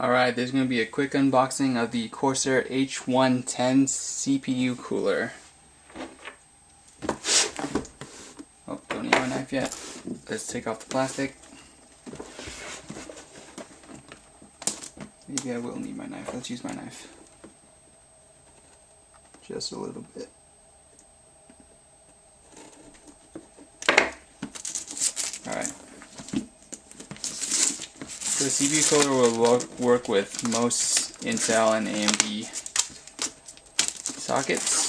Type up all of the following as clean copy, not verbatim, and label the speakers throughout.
Speaker 1: Alright, there's going to be a quick unboxing of the Corsair H110 CPU cooler. Oh, don't need my knife yet. Let's take off the plastic. Maybe I will need my knife. Let's use my knife. Just a little bit. Alright. The CPU cooler will work with most Intel and AMD sockets.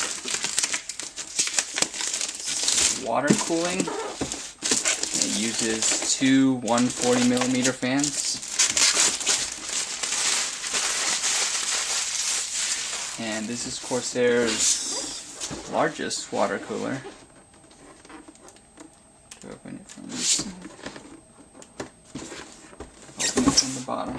Speaker 1: Water cooling. It uses two 140mm fans. And this is Corsair's largest water cooler. Open it from this side. Open it from the bottom.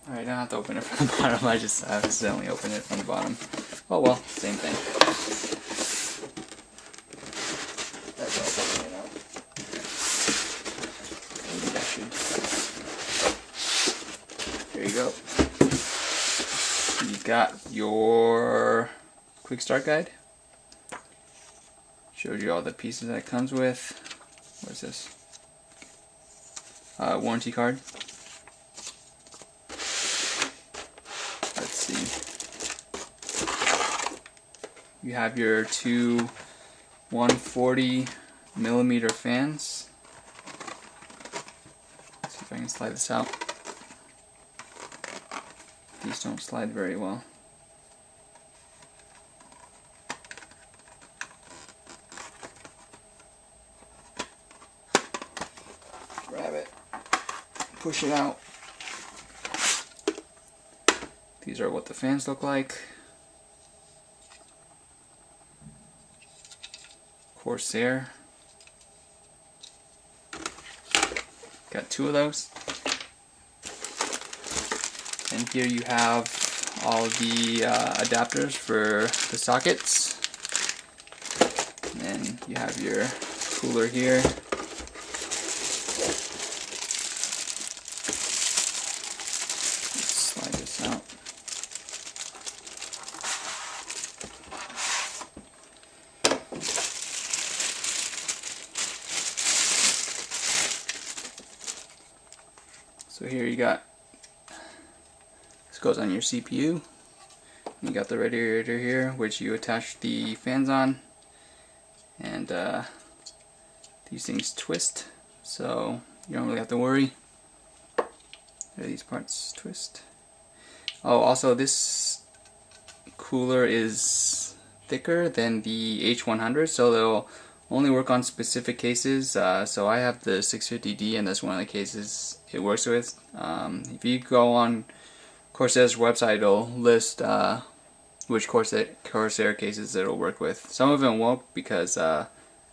Speaker 1: Alright, I don't have to open it from the bottom, I just accidentally opened it from the bottom. Oh well, same thing. That's all opening it out. Maybe I should. There you go. You've got your quick start guide. Shows you all the pieces that it comes with. What is this? Warranty card. Let's see. You have your two 140mm fans. Let's see if I can slide this out. These don't slide very well. Grab it, push it out. These are what the fans look like. Corsair. Got two of those. And here you have all the adapters for the sockets. And then you have your cooler here. Let's slide this out. So here you got, this goes on your CPU. You got the radiator here, which you attach the fans on, and these things twist, so you don't really have to worry. There, these parts twist. Oh, also this cooler is thicker than the H100, so they'll only work on specific cases. So I have the 650D, and that's one of the cases it works with. If you go on Corsair's website, it'll list which Corsair cases it'll work with. Some of them won't because of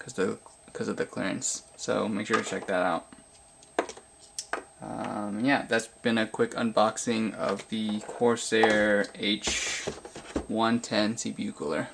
Speaker 1: the clearance. So make sure to check that out. Yeah, that's been a quick unboxing of the Corsair H110 CPU cooler.